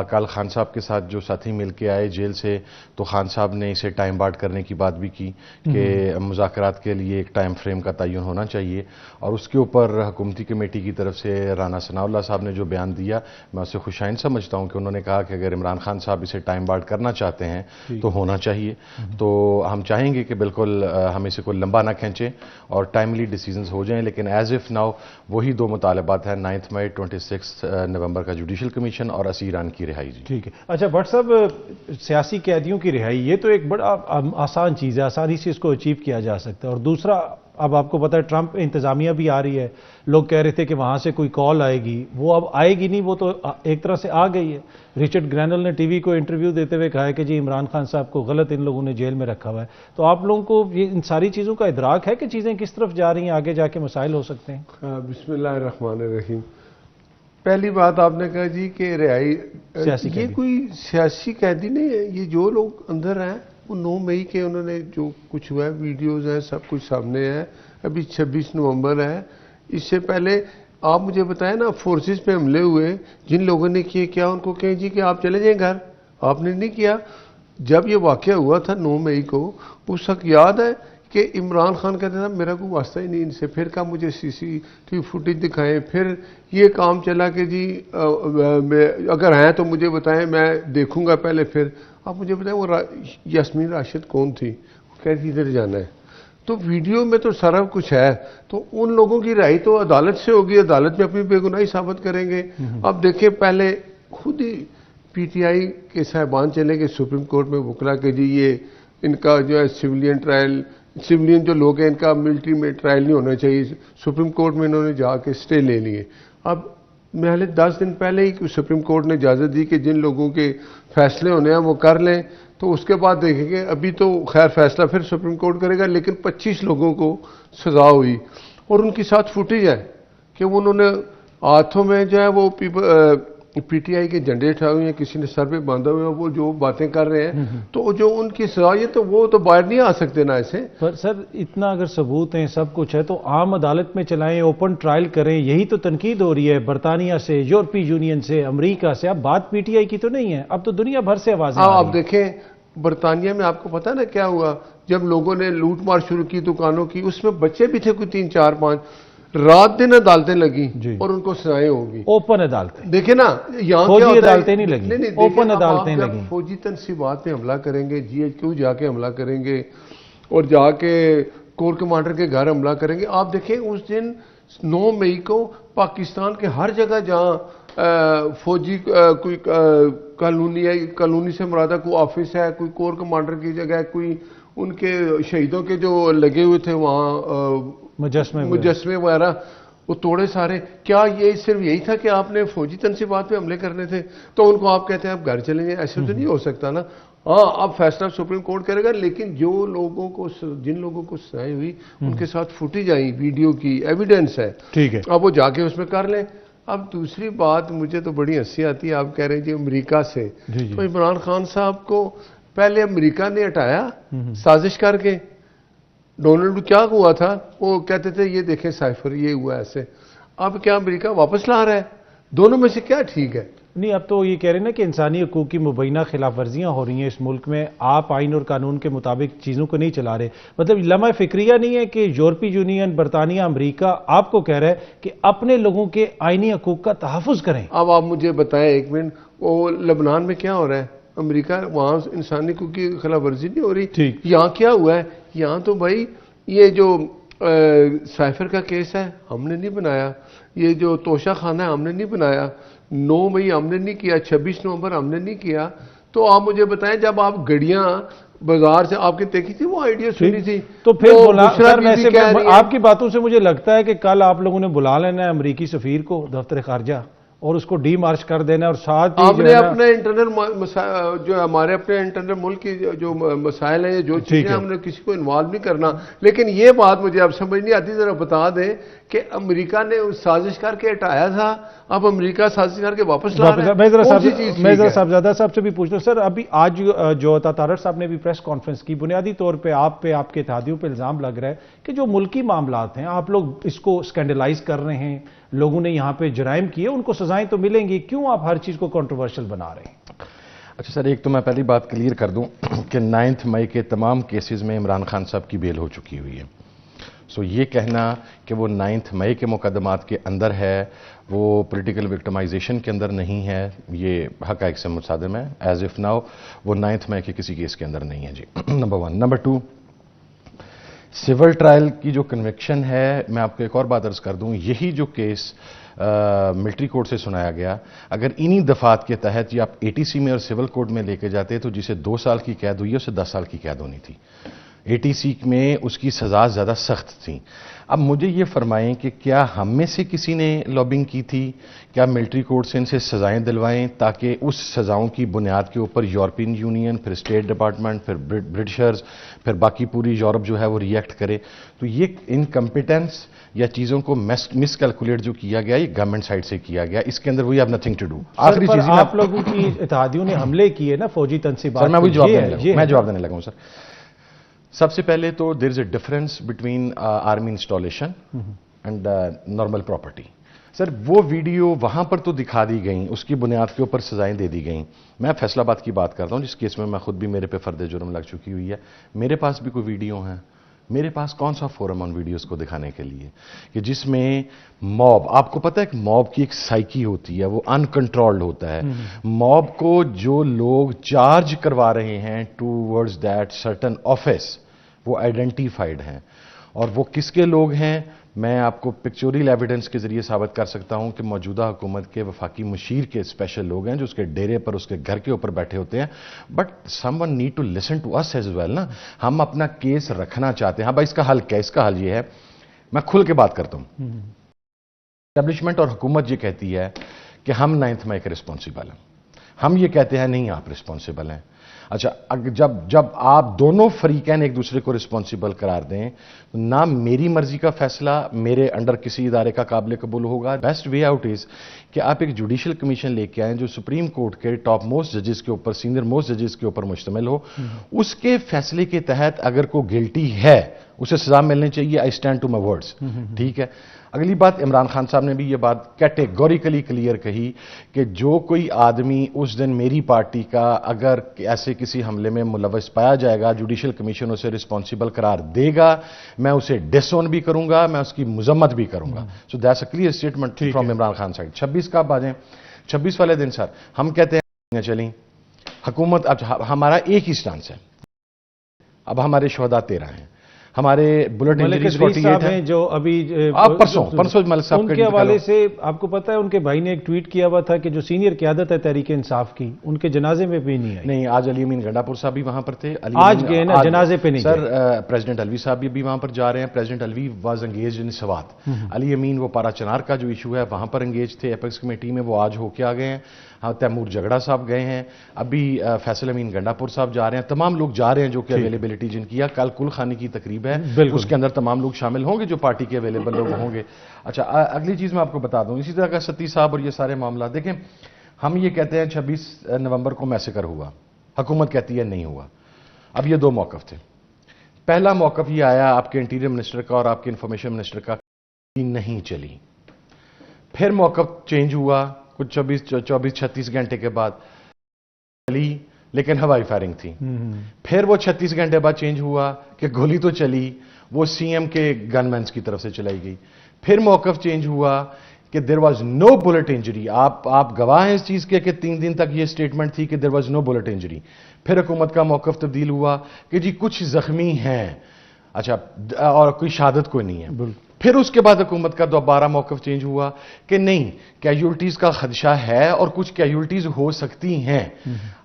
کل خان صاحب کے ساتھ جو ساتھی مل کے آئے جیل سے, تو خان صاحب نے اسے ٹائم بارڈ کرنے کی بات بھی کی کہ مذاکرات کے لیے ایک ٹائم فریم کا تعین ہونا چاہیے. اور اس کے اوپر حکومتی کمیٹی کی طرف سے رانا ثناء اللہ صاحب نے جو بیان دیا, میں اسے خوشائند سمجھتا ہوں کہ انہوں نے کہا کہ اگر عمران خان صاحب اسے ٹائم بارڈ کرنا چاہتے ہیں تو ہونا چاہیے. تو ہم چاہیں گے کہ بالکل ہم اسے کوئی لمبا نہ کھینچیں اور ٹائملی ڈیسیزنز ہو جائیں, لیکن ایز اف ناؤ وہی 2 مطالبات ہیں, 9 مئی 26 نومبر کا جوڈیشل کمیشن اور اسیران کی رہائی. جی ٹھیک ہے. اچھا بٹ صاحب, سیاسی قیدیوں کی رہائی یہ تو ایک بڑا آسان چیز ہے, آسانی سے اس کو اچیو کیا جا سکتا ہے. اور دوسرا, اب آپ کو پتہ ہے ٹرمپ انتظامیہ بھی آ رہی ہے, لوگ کہہ رہے تھے کہ وہاں سے کوئی کال آئے گی, وہ اب آئے گی نہیں, وہ تو ایک طرح سے آ گئی ہے. رچرڈ گرینل نے ٹی وی کو انٹرویو دیتے ہوئے کہا ہے کہ جی عمران خان صاحب کو غلط ان لوگوں نے جیل میں رکھا ہوا ہے. تو آپ لوگوں کو یہ ان ساری چیزوں کا ادراک ہے کہ چیزیں کس طرف جا رہی ہیں, آگے جا کے مسائل ہو سکتے ہیں؟ بسم اللہ الرحمن الرحیم. پہلی بات آپ نے کہا جی کہ رہائی, یہ کوئی سیاسی قیدی نہیں ہے, یہ جو لوگ اندر ہیں وہ 9 مئی کے انہوں نے جو کچھ ہوا ہے, ویڈیوز ہیں, سب کچھ سامنے ہے. ابھی 26 نومبر ہے. اس سے پہلے آپ مجھے بتائیں نا, فورسز پہ حملے ہوئے جن لوگوں نے کیے, کیا ان کو کہیں جی کہ آپ چلے جائیں گھر؟ آپ نے نہیں کیا. جب یہ واقعہ ہوا تھا 9 مئی کو, اس وقت یاد ہے کہ عمران خان کہتے تھا میرا کوئی واسطہ ہی نہیں ان سے. پھر کہا مجھے CCTV فوٹیج دکھائیں. پھر یہ کام چلا کہ جی اگر ہیں تو مجھے بتائیں, میں دیکھوں گا پہلے. پھر آپ مجھے بتائیں وہ یاسمین راشد کون تھی, وہ کہتی ادھر جانا ہے. تو ویڈیو میں تو سارا کچھ ہے. تو ان لوگوں کی رہائی تو عدالت سے ہوگی, عدالت میں اپنی بے گناہی ثابت کریں گے. اب دیکھیں, پہلے خود ہی PTI کے صاحبان چلے گئے سپریم کورٹ میں وکلا کہ جی یہ ان کا جو ہے سویلین ٹرائل, سویلین جو لوگ ہیں ان کا ملٹری میں ٹرائل نہیں ہونا چاہیے. سپریم کورٹ میں انہوں نے جا کے اسٹے لے لیے. اب محلے 10 دن پہلے ہی سپریم کورٹ نے اجازت دی کہ جن لوگوں کے فیصلے ہونے ہیں وہ کر لیں. تو اس کے بعد دیکھیں گے, ابھی تو خیر فیصلہ پھر سپریم کورٹ کرے گا, لیکن 25 لوگوں کو سزا ہوئی. اور ان کے ساتھ فوٹیج ہے کہ انہوں نے ہاتھوں میں جو ہے وہ PTI کے جھنڈے اٹھائے ہوئے ہیں, کسی نے سر پہ باندھا ہوئے ہیں, وہ جو باتیں کر رہے ہیں. تو جو ان کی سزا ہے تو وہ تو باہر نہیں آ سکتے نا ایسے. پر سر اتنا اگر ثبوت ہیں, سب کچھ ہے, تو عام عدالت میں چلائیں, اوپن ٹرائل کریں. یہی تو تنقید ہو رہی ہے برطانیہ سے, یورپی یونین سے, امریکہ سے. اب بات PTI کی تو نہیں ہے, اب تو دنیا بھر سے آوازیں آ رہی ہیں. آپ دیکھیں برطانیہ میں آپ کو پتا نا کیا ہوا, جب لوگوں نے لوٹ مار شروع کی دکانوں کی, اس میں بچے بھی تھے کوئی 3 4 5, رات دن عدالتیں لگی اور ان کو سزائیں ہوگی. اوپن عدالتیں دیکھیں نا, یہاں فوجی عدالتیں نہیں لگی, اوپن عدالتیں لگی. فوجی تنصیبات پہ حملہ کریں گے, GHQ جا کے حملہ کریں گے, اور جا کے کور کمانڈر کے گھر حملہ کریں گے. آپ دیکھیں اس دن 9 مئی کو پاکستان کے ہر جگہ جہاں فوجی کوئی کالونی ہے, کالونی سے مرادہ کوئی آفس ہے, کوئی کور کمانڈر کی جگہ ہے, کوئی ان کے شہیدوں کے جو لگے ہوئے تھے وہاں مجسمے وغیرہ, وہ توڑے سارے. کیا یہ صرف یہی تھا کہ آپ نے فوجی تنصیبات پہ حملے کرنے تھے تو ان کو آپ کہتے ہیں آپ گھر چلیں گے؟ ایسے تو نہیں ہو سکتا نا. ہاں اب فیصلہ سپریم کورٹ کرے گا, لیکن جو لوگوں کو, جن لوگوں کو سزائیں ہوئی ان کے ساتھ فوٹیج آئی, ویڈیو کی ایویڈنس ہے, ٹھیک ہے, اب وہ جا کے اس میں کر لیں. اب دوسری بات مجھے تو بڑی ہنسی آتی ہے, آپ کہہ رہے ہیں جی امریکہ سے. تو عمران خان صاحب کو پہلے امریکہ نے ہٹایا سازش کر کے. ڈونلڈ کیا ہوا تھا, وہ کہتے تھے یہ دیکھیں سائفر یہ ہوا ایسے. اب کیا امریکہ واپس لا رہا ہے؟ دونوں میں سے کیا ٹھیک ہے؟ نہیں, اب تو یہ کہہ رہے ہیں نا کہ انسانی حقوق کی مبینہ خلاف ورزیاں ہو رہی ہیں اس ملک میں, آپ آئین اور قانون کے مطابق چیزوں کو نہیں چلا رہے. مطلب لمحہ فکریہ نہیں ہے کہ یورپی یونین, برطانیہ, امریکہ آپ کو کہہ رہا ہے کہ اپنے لوگوں کے آئینی حقوق کا تحفظ کریں. اب آپ مجھے بتائیں ایک منٹ, وہ لبنان میں کیا ہو رہا ہے؟ امریکہ وہاں انسانی حقوق کی خلاف ورزی نہیں ہو رہی. یہاں کیا ہوا ہے؟ یہاں تو بھائی یہ جو سائفر کا کیس ہے ہم نے نہیں بنایا, یہ جو توشہ خانہ ہے ہم نے نہیں بنایا, 9 مئی ہم نے نہیں کیا, 26 نومبر ہم نے نہیں کیا. تو آپ مجھے بتائیں جب آپ گڑیاں بازار سے آپ کی دیکھی تھی, وہ آئیڈیا سنی تھی, تو پھر آپ کی باتوں سے مجھے لگتا ہے کہ کل آپ لوگوں نے بلا لینا ہے امریکی سفیر کو دفتر خارجہ اور اس کو ڈی مارچ کر دینا, اور ساتھ آپ نے اپنے انٹرنل جو ہمارے اپنے انٹرنل ملک کی جو مسائل ہیں, جو چیزیں ہم نے کسی کو انوالو نہیں کرنا. لیکن یہ بات مجھے اب سمجھ نہیں آتی, ذرا بتا دیں کہ امریکہ نے سازش کر کے ہٹایا تھا, اب امریکہ سازش کر کے واپس لا رہا ہے. میں ذرا صاحبزادہ صاحب سے بھی پوچھتا ہوں, سر ابھی آج جو عطا طارق صاحب نے بھی پریس کانفرنس کی, بنیادی طور پہ آپ کے اتحادیوں پہ الزام لگ رہا ہے کہ جو ملکی معاملات ہیں آپ لوگ اس کو اسکینڈلائز کر رہے ہیں, لوگوں نے یہاں پہ جرائم کیے, ان کو سزائیں تو ملیں گی, کیوں آپ ہر چیز کو کنٹروورشل بنا رہے ہیں؟ اچھا سر, ایک تو میں پہلی بات کلیئر کر دوں کہ 9 مئی کے تمام کیسز میں عمران خان صاحب کی بیل ہو چکی ہوئی ہے. سو یہ کہنا کہ وہ 9 مئی کے مقدمات کے اندر ہے, وہ پولیٹیکل وکٹمائزیشن کے اندر نہیں ہے, یہ حقائق سے متصادم ہے. ایز اف ناؤ وہ 9 مئی کے کسی کیس کے اندر نہیں ہے جی, نمبر 1. نمبر 2, سول ٹرائل کی جو کنوکشن ہے, میں آپ کو ایک اور بات عرض کر دوں, یہی جو کیس ملٹری کورٹ سے سنایا گیا, اگر انہی دفعات کے تحت یہ آپ ATC میں اور سول کورٹ میں لے کے جاتے تو جسے 2 سال کی قید ہوئی ہے اسے 10 سال کی قید ہونی تھی. ATC میں اس کی سزا زیادہ سخت تھیں. اب مجھے یہ فرمائیں کہ کیا ہم میں سے کسی نے لابنگ کی تھی؟ کیا ملٹری کورٹ سے ان سے سزائیں دلوائیں تاکہ اس سزاؤں کی بنیاد کے اوپر یورپین یونین، پھر اسٹیٹ ڈپارٹمنٹ، پھر برٹشرز، پھر باقی پوری یورپ جو ہے وہ ریئیکٹ کرے؟ تو یہ انکمپیٹنس یا چیزوں کو مس کیلکولیٹ جو کیا گیا یہ گورنمنٹ سائڈ سے کیا گیا. اس کے اندر we have nothing to do. آخری چیز آپ لوگوں کی اتحادیوں نے حملے کیے نا فوجی تنصیبات. سر میں وہی جواب دینے لگا ہوں. سر سب سے پہلے تو there is a difference between army installation and normal property. Sir وہ ویڈیو وہاں پر تو دکھا دی گئیں، اس کی بنیاد کے اوپر سزائیں دے دی گئیں. میں فیصل آباد کی بات کرتا ہوں جس کیس میں خود بھی میرے پہ فرد جرم لگ چکی ہوئی ہے. میرے پاس بھی کوئی ویڈیو ہیں. میرے پاس کون سا فورم ان ویڈیوز کو دکھانے کے لیے کہ جس میں موب، آپ کو پتہ ہے کہ موب کی ایک سائیکی ہوتی ہے، وہ ان کنٹرولڈ ہوتا ہے. موب کو جو لوگ چارج کروا رہے ہیں ٹوورڈز دیٹ سرٹن آفس وہ آئیڈینٹیفائڈ ہیں. اور وہ کس کے لوگ ہیں میں آپ کو پکچوریل ایویڈنس کے ذریعے ثابت کر سکتا ہوں کہ موجودہ حکومت کے وفاقی مشیر کے اسپیشل لوگ ہیں جو اس کے ڈیرے پر اس کے گھر کے اوپر بیٹھے ہوتے ہیں. But someone need to listen to us as well نا. ہم اپنا کیس رکھنا چاہتے ہیں. ہاں بھائی اس کا حل کیا ہے؟ اس کا حل یہ ہے، میں کھل کے بات کرتا ہوں. اسٹیبلشمنٹ اور حکومت یہ کہتی ہے کہ ہم 9 مئی کے رسپانسیبل ہیں. ہم یہ کہتے ہیں نہیں آپ رسپانسیبل ہیں. اچھا جب آپ دونوں فریقین ایک دوسرے کو رسپانسیبل قرار دیں تو نہ میری مرضی کا فیصلہ میرے انڈر کسی ادارے کا قابل قبول ہوگا. بیسٹ وے آؤٹ از کہ آپ ایک جوڈیشل کمیشن لے کے آئیں جو سپریم کورٹ کے ٹاپ موسٹ ججز کے اوپر، سینئر موسٹ ججز کے اوپر مشتمل ہو. اس کے فیصلے کے تحت اگر کوئی گلٹی ہے اسے سزا ملنی چاہیے. I stand to my words. ٹھیک ہے. اگلی بات، عمران خان صاحب نے بھی یہ بات کیٹیگوریکلی کلیئر کہی کہ جو کوئی آدمی اس دن میری پارٹی کا اگر ایسے کسی حملے میں ملوث پایا جائے گا جوڈیشل کمیشن اسے رسپانسیبل قرار دے گا، میں اسے ڈس اون بھی کروں گا، میں اس کی مذمت بھی کروں گا. So that's a clear statement from Imran Khan side. 26 کا آپ آ جائیں. 26 والے دن سر ہم کہتے ہیں چلیں حکومت، اب ہمارا ایک ہی سٹانس ہے. اب ہمارے شہداء 13 ہیں، ہمارے بلٹ انجریز 48 ہیں جو ابھی پرسوں ملک صاحب کے حوالے سے آپ کو پتا ہے ان کے بھائی نے ایک ٹویٹ کیا ہوا تھا کہ جو سینئر قیادت ہے تحریک انصاف کی ان کے جنازے میں بھی نہیں آئی. نہیں، آج علی امین گنڈا پور صاحب بھی وہاں پر تھے. آج گئے نا، جنازے پہ نہیں. سر پریزیڈنٹ الوی صاحب بھی وہاں پر جا رہے ہیں. President Alvi was engaged in Swat. Ali Amin وہ پارا چنار کا جو ایشو ہے وہاں پر انگیج تھے ایپیکس کمیٹی میں، وہ آج ہو کے آ گئے ہیں. ہاں تیمور جگڑا صاحب گئے ہیں. ابھی فیصل امین گنڈا پور صاحب جا رہے ہیں. تمام لوگ جا رہے ہیں جو کہ اویلیبلٹی جن کی ہے. کل کل خانی کی تقریب ہے، اس کے اندر تمام لوگ شامل ہوں گے جو پارٹی کے اویلیبل لوگ ہوں گے. اچھا اگلی چیز میں آپ کو بتا دوں، اسی طرح کا ستی صاحب اور یہ سارے معاملات دیکھیں. ہم یہ کہتے ہیں 26 نومبر کو میسیکر ہوا، حکومت کہتی ہے نہیں ہوا. اب یہ دو موقف تھے. پہلا موقف یہ آیا آپ کے انٹیریئر منسٹر کا اور آپ کے انفارمیشن منسٹر کا، نہیں چلی. پھر موقف چینج ہوا کچھ 24-36 گھنٹے کے بعد چلی لیکن ہوائی فائرنگ تھی. پھر وہ 36 گھنٹے بعد چینج ہوا کہ گولی تو چلی، وہ سی ایم کے گن مینس کی طرف سے چلائی گئی. پھر موقف چینج ہوا کہ there was no bullet injury. آپ گواہ ہیں اس چیز کے کہ 3 دن تک یہ سٹیٹمنٹ تھی کہ there was no bullet injury. پھر حکومت کا موقف تبدیل ہوا کہ جی کچھ زخمی ہیں، اچھا، اور کوئی شہادت کوئی نہیں ہے. پھر اس کے بعد حکومت کا دوبارہ موقف چینج ہوا کہ نہیں، کیجولٹیز کا خدشہ ہے اور کچھ کیجولٹیز ہو سکتی ہیں.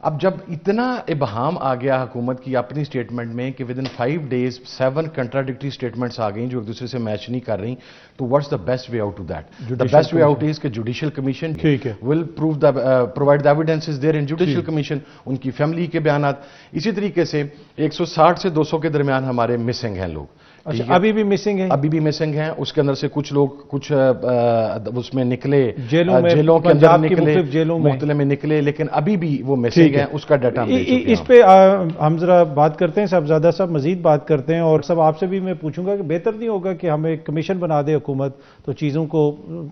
اب جب اتنا ابہام آ گیا حکومت کی اپنی سٹیٹمنٹ میں کہ within 5 days 7 contradictory statements آ گئیں جو ایک دوسرے سے میچ نہیں کر رہی، تو what's the best way out to that? The best way out is کہ judicial commission will provide the evidence there in judicial commission, ان کی فیملی کے بیانات. اسی طریقے سے 160 سے 200 کے درمیان ہمارے مسنگ ہیں لوگ. ابھی بھی مسنگ ہیں، ابھی بھی مسنگ ہیں. اس کے اندر سے کچھ لوگ کچھ اس میں نکلے، جیلوں کے اندر نکلے، مختلف میں نکلے، لیکن ابھی بھی وہ مسنگ ہیں. اس کا ڈیٹا اس پہ ہم ذرا بات کرتے ہیں. صاحبزادہ صاحب مزید بات کرتے ہیں. اور سب آپ سے بھی میں پوچھوں گا کہ بہتر نہیں ہوگا کہ ہم ایک کمیشن بنا دے حکومت تو چیزوں کو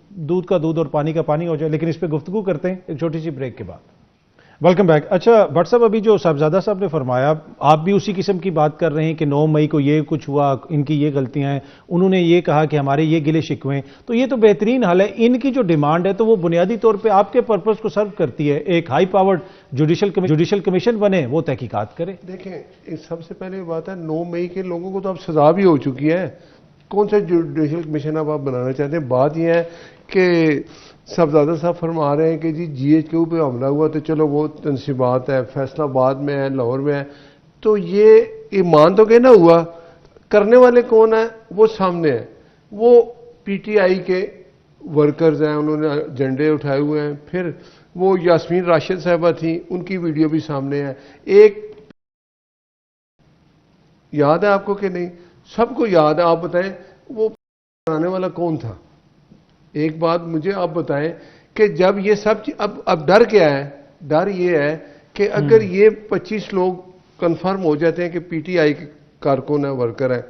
دودھ کا دودھ اور پانی کا پانی ہو جائے؟ لیکن اس پہ گفتگو کرتے ہیں ایک چھوٹی سی بریک کے بعد. Welcome back. اچھا بٹ صاحب، ابھی جو صاحبزادہ صاحب نے فرمایا آپ بھی اسی قسم کی بات کر رہے ہیں کہ 9 مئی کو یہ کچھ ہوا، ان کی یہ غلطیاں ہیں، انہوں نے یہ کہا کہ ہمارے یہ گلے شکوے ہیں. تو یہ تو بہترین حل ہے. ان کی جو ڈیمانڈ ہے تو وہ بنیادی طور پہ آپ کے پرپس کو سرو کرتی ہے. ایک ہائی پاورڈ جوڈیشل کمیشن بنے، وہ تحقیقات کرے. دیکھیں سب سے پہلے بات ہے 9 مئی کے لوگوں کو تو اب سزا بھی ہو چکی ہے. کون سا جوڈیشل کمیشن اب آپ بنانا چاہتے ہیں؟ بات یہ ہے کہ صاحبزادہ صاحب فرما رہے ہیں کہ جی GHQ پہ حملہ ہوا تو چلو وہ تنصیبات ہے، فیصل آباد میں ہے، لاہور میں ہے. تو یہ یہ مان تو کہ نہ ہوا, کرنے والے کون ہیں وہ سامنے ہیں, وہ پی ٹی آئی کے ورکرز ہیں, انہوں نے جھنڈے اٹھائے ہوئے ہیں. پھر وہ یاسمین راشد صاحبہ تھیں, ان کی ویڈیو بھی سامنے ہے. ایک یاد ہے آپ کو کہ نہیں؟ سب کو یاد ہے. آپ بتائیں وہ بنانے والا کون تھا؟ ایک بات مجھے آپ بتائیں کہ جب یہ سب اب ڈر کیا ہے؟ ڈر یہ ہے کہ اگر یہ 25 لوگ کنفرم ہو جاتے ہیں کہ پی ٹی آئی کے کارکن ہیں, ورکر ہیں,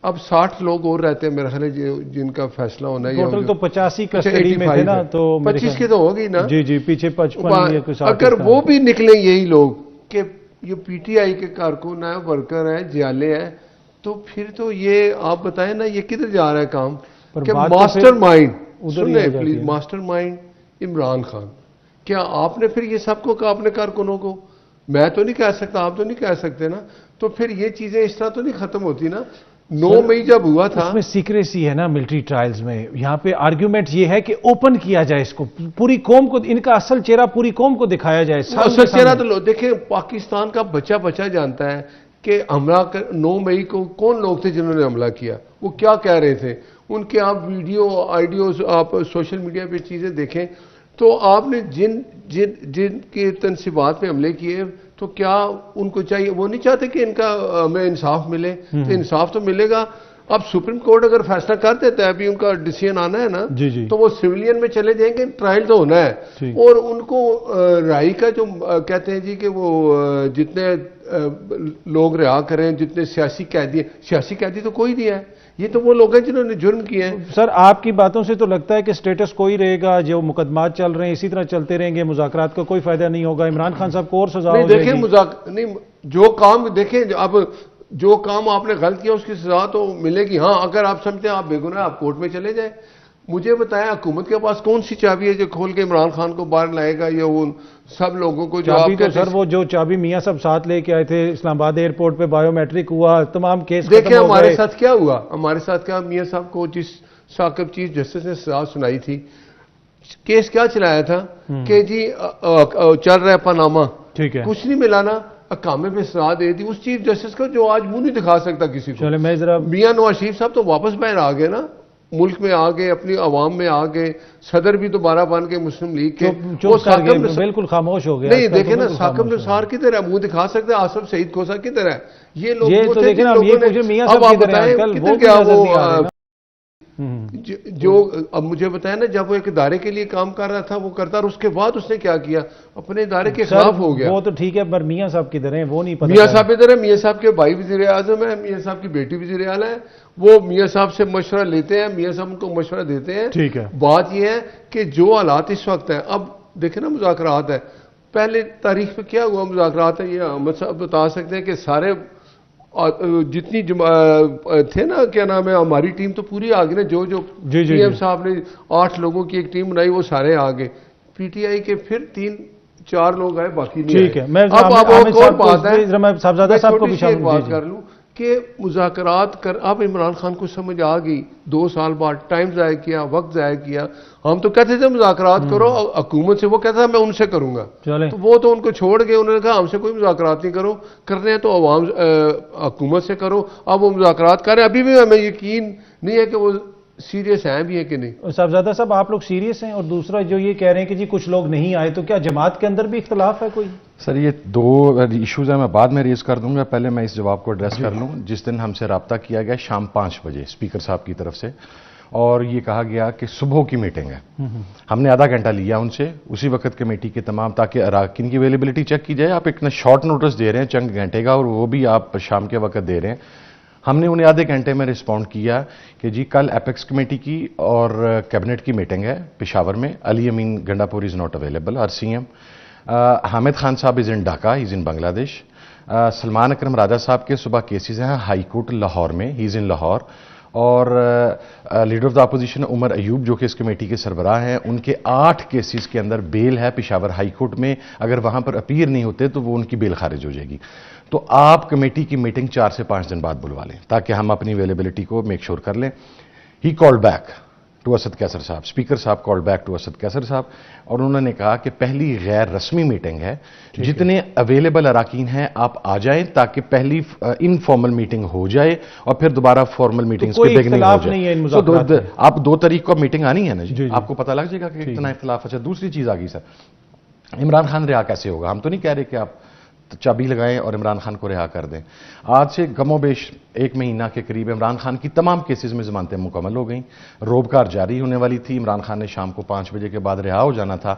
اب 60 لوگ اور رہتے ہیں میرے خیال ہے جن کا فیصلہ ہونا ہے. ٹوٹل تو 85 کسٹڈی میں تھے نا, تو 25 کے تو ہوگی نا. جی پیچھے 55. اگر وہ بھی نکلیں یہی لوگ کہ یہ پی ٹی آئی کے کارکن ہیں, ورکر ہیں, جیالے ہیں, تو پھر تو یہ آپ بتائیں نا یہ کدھر جا رہا ہے کام؟ کہ ماسٹر مائنڈ, سنیں please, master mind Imran Khan. کیا آپ نے پھر یہ سب کو کہا اپنے کارکنوں کو؟ میں تو نہیں کہہ سکتا, آپ تو نہیں کہہ سکتے نا. تو پھر یہ چیزیں اس طرح تو نہیں ختم ہوتی نا. 9 مئی جب ہوا تھا, اس میں سیکریسی ہے نا ملٹری ٹرائلز میں. یہاں پہ آرگیومنٹ یہ ہے کہ اوپن کیا جائے اس کو, پوری قوم کو, ان کا اصل چہرہ پوری قوم کو دکھایا جائے. اصل چہرہ تو دیکھیں, پاکستان کا بچہ جانتا ہے کہ حملہ 9 مئی کو کون لوگ تھے جنہوں نے حملہ کیا, وہ کیا کہہ رہے تھے. ان کے آپ ویڈیو آئیڈیوز آپ سوشل میڈیا پہ چیزیں دیکھیں تو آپ نے جن کی تنصیبات پہ حملے کیے, تو کیا ان کو چاہیے, وہ نہیں چاہتے کہ ان کا ہمیں انصاف ملے؟ تو انصاف تو ملے گا. اب سپریم کورٹ اگر فیصلہ کر دیتا ہے, ابھی ان کا ڈیسیژن آنا ہے نا, تو وہ سویلین میں چلے جائیں گے, ٹرائل تو ہونا ہے. اور ان کو رہائی کا جو کہتے ہیں جی کہ وہ جتنے لوگ رہا کریں, جتنے سیاسی قیدی تو کوئی نہیں ہے. یہ تو وہ لوگ ہیں جنہوں نے جرم کیے ہیں. سر آپ کی باتوں سے تو لگتا ہے کہ سٹیٹس کوئی رہے گا, جو مقدمات چل رہے ہیں اسی طرح چلتے رہیں گے, مذاکرات کا کوئی فائدہ نہیں ہوگا. عمران خان صاحب کو اور سزا ہو جائے گی. نہیں, جو کام دیکھیں, اب جو کام آپ نے غلط کیا اس کی سزا تو ملے گی. ہاں اگر آپ سمجھتے ہیں آپ بے گناہ, آپ کورٹ میں چلے جائیں. مجھے بتائیں حکومت کے پاس کون سی چابی ہے جو کھول کے عمران خان کو باہر لائے گا, یا ان سب لوگوں کو جو چابی تو سر وہ جو چابی میاں صاحب ساتھ لے کے آئے تھے اسلام آباد ایئرپورٹ پہ, بایو میٹرک ہوا, تمام کیس دیکھیں ہمارے ساتھ کیا ہوا. ہمارے ساتھ کیا, میاں صاحب کو جس ثاقب چیف جسٹس نے سزا سنائی تھی, کیس کیا چلایا تھا کہ جی چل رہا ہے پاناما, ٹھیک ہے, کچھ نہیں ملا نا, اقامے پہ سزا دے دی اس چیف جسٹس کو جو آج منہ نہیں دکھا سکتا کسی کو. میں ذرا میاں نواز شریف صاحب تو واپس باہر آ گئے نا, ملک میں آ گئے, اپنی عوام میں آ گئے, صدر بھی دوبارہ بن کے مسلم لیگ کے, وہ بالکل خاموش ہو گیا. نہیں دیکھیں نا, ثاقب نثار کدھر ہے, منہ دکھا سکتے ہیں. آصف سعید کھوسا کدھر ہے؟ یہ لوگ تو دیکھیں اب یہ پوچھیں میاں صاحب کدھر ہیں آج کل, وہ کیا وہ جو اب مجھے بتایا نا, جب وہ ایک ادارے کے لیے کام کر رہا تھا وہ کرتا, اور اس کے بعد اس نے کیا کیا, اپنے ادارے کے خلاف ہو گیا. وہ تو ٹھیک ہے, پر میاں صاحب کدھر ہیں وہ نہیں پتا. میاں صاحب ادھر ہے, میاں صاحب کے بھائی وزیر اعظم ہیں, میاں صاحب کی بیٹی وزیر اعلیٰ ہے, وہ میاں صاحب سے مشورہ لیتے ہیں, میاں صاحب ان کو مشورہ دیتے ہیں. ٹھیک ہے, بات یہ ہے کہ جو حالات اس وقت ہیں, اب دیکھیں نا مذاکرات ہے, پہلے تاریخ پہ کیا ہوا مذاکرات ہے, یہ احمد صاحب بتا سکتے ہیں کہ سارے جتنی تھے نا, کیا نام ہے, ہماری ٹیم تو پوری آ گئی نا, جو پی ایم صاحب نے 8 لوگوں کی ایک ٹیم بنائی وہ سارے آ گئے. پی ٹی آئی کے پھر 3-4 لوگ آئے, باقی نہیں. ٹھیک ہے, میں اب ایک اور بات ہے, صاحبزادہ صاحب کو بھی ایک بات کر لوں کہ مذاکرات کر, اب عمران خان کو سمجھ آ گئی 2 سال بعد, ٹائم ضائع کیا, وقت ضائع کیا. ہم تو کہتے تھے مذاکرات کرو حکومت سے, وہ کہتا تھا میں ان سے کروں گا, تو وہ تو ان کو چھوڑ گئے, انہوں نے کہا ہم سے کوئی مذاکرات نہیں کرو, کرنے ہیں تو عوام حکومت سے کرو. اب وہ مذاکرات کریں, ابھی بھی ہمیں یقین نہیں ہے کہ وہ سیریس ہیں بھی ہے کہ نہیں. صاحبزادہ صاحب آپ لوگ سیریس ہیں, اور دوسرا جو یہ کہہ رہے ہیں کہ جی کچھ لوگ نہیں آئے, تو کیا جماعت کے اندر بھی اختلاف ہے کوئی؟ سر یہ 2 ایشوز ہیں, میں بعد میں ریز کر دوں گا, پہلے میں اس جواب کو ایڈریس کر لوں. جس دن ہم سے رابطہ کیا گیا شام 5 بجے اسپیکر صاحب کی طرف سے, اور یہ کہا گیا کہ صبح کی میٹنگ ہے. ہم نے آدھا گھنٹہ لیا ان سے, اسی وقت کمیٹی کے تمام, تاکہ اراکین کی اویلیبلٹی چیک کی جائے. آپ اتنا شارٹ نوٹس دے رہے ہیں چند گھنٹے کا, اور وہ بھی آپ شام کے وقت دے رہے ہیں. ہم نے انہیں آدھے گھنٹے میں رسپونڈ کیا کہ جی کل ایپیکس کمیٹی کی اور کیبنٹ کی میٹنگ ہے پشاور میں, Ali Amin Gandapur is not available, R C M. Hamid Khan sahib is ان ڈھاکہ, ہی از ان بنگلہ دیش. سلمان اکرم راجہ صاحب کے صبح کیسز ہیں ہائی کورٹ لاہور میں, ہی از ان لاہور. اور leader of the opposition Omar Ayub جو کہ اس کمیٹی کے سربراہ ہیں, ان کے 8 کیسز کے اندر بیل ہے پشاور ہائی کورٹ میں. اگر وہاں پر اپیئر نہیں ہوتے تو وہ ان کی بیل خارج ہو جائے گی. تو آپ کمیٹی کی میٹنگ 4 سے 5 دن بعد بلوا لیں, تاکہ ہم اپنی اویلیبلٹی کو میک شور کر لیں. He called back to Asad Qaiser صاحب. اسپیکر صاحب call back to Asad Qaiser صاحب اور انہوں نے کہا کہ پہلی غیر رسمی میٹنگ ہے, جتنے اویلیبل اراکین ہیں آپ آ جائیں تاکہ پہلی انفارمل میٹنگ ہو جائے اور پھر دوبارہ فارمل میٹنگز کی بگننگ ہو جائے. آپ 2 تاریخ کو میٹنگ آنی ہے نا جی, آپ کو پتہ لگ جائے گا کہ کتنا اختلاف. اچھا دوسری چیز آ گئی سر, عمران خان رہا کیسے ہوگا؟ ہم تو نہیں کہہ رہے کہ آپ چابی لگائیں اور عمران خان کو رہا کر دیں. آج سے کم و بیش 1 مہینہ کے قریب عمران خان کی تمام کیسز میں ضمانتیں مکمل ہو گئیں, روبکار جاری ہونے والی تھی. عمران خان نے شام کو 5 بجے کے بعد رہا ہو جانا تھا.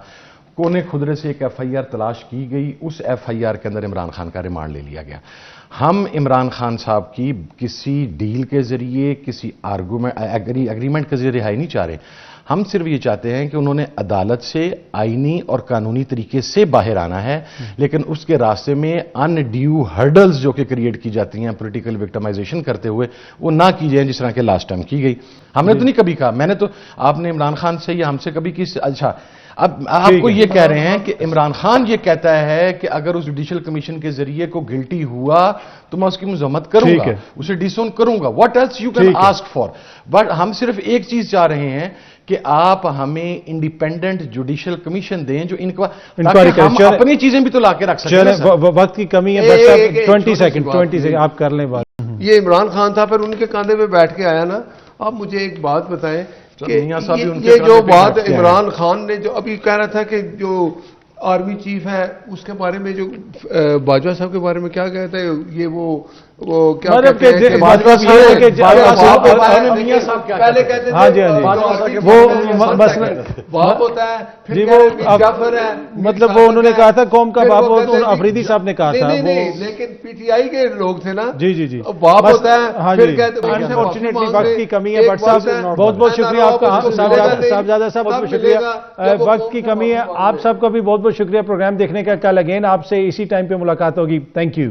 کونے خدرے سے ایک FIR تلاش کی گئی, اس FIR کے اندر عمران خان کا ریمانڈ لے لیا گیا. ہم عمران خان صاحب کی کسی ڈیل کے ذریعے, کسی ایگریمنٹ کے ذریعے رہائی نہیں چاہ رہے. ہم صرف یہ چاہتے ہیں کہ انہوں نے عدالت سے آئینی اور قانونی طریقے سے باہر آنا ہے, لیکن اس کے راستے میں ان ڈیو ہرڈلز جو کہ کریٹ کی جاتی ہیں پولیٹیکل وکٹمائزیشن کرتے ہوئے, وہ نہ کی جائیں جس طرح کہ لاسٹ ٹائم کی گئی. ہم نے تو نہیں کبھی کہا, میں نے تو, آپ نے عمران خان سے یا ہم سے کبھی کی. اچھا اب آپ کو یہ کہہ رہے ہیں کہ عمران خان یہ کہتا ہے کہ اگر اس جوڈیشل کمیشن کے ذریعے کو گلٹی ہوا تو میں اس کی مذمت کروں گا, اسے ڈیسون کروں گا. What else you can ask for. But ہم صرف ایک چیز چاہ رہے ہیں کہ آپ ہمیں انڈیپینڈنٹ جوڈیشل کمیشن دیں جو تاکہ ہم اپنی چیزیں بھی تو لا کے رکھ سکیں. وقت کی کمی ہے, 20 سیکنڈ آپ کر لیں بات. یہ عمران خان تھا, پھر ان کے کاندھے پہ بیٹھ کے آیا نا. آپ مجھے ایک بات بتائیں کہ یہ جو بات عمران خان نے جو ابھی کہہ رہا تھا کہ جو آرمی چیف ہے اس کے بارے میں, جو باجوہ صاحب کے بارے میں کیا کہتا ہے, یہ وہ کیا کہتے ہیں پہلے کہتے تھے وہ باپ ہوتا ہے, پھر جعفر ہے, مطلب وہ انہوں نے کہا تھا قوم کا باپ, افریدی صاحب نے کہا تھا. لیکن PTI کے لوگ تھے نا, جی باپ ہوتا ہے, پھر کہتے ہیں انفارچونیٹلی وقت کی کمی ہے. بٹ صاحب بہت بہت شکریہ آپ کا, صاحبزادہ صاحب بہت بہت شکریہ. وقت کی کمی ہے, آپ سب کا بھی بہت بہت شکریہ پروگرام دیکھنے کا. کل اگین آپ سے اسی ٹائم پہ ملاقات ہوگی. Thank you.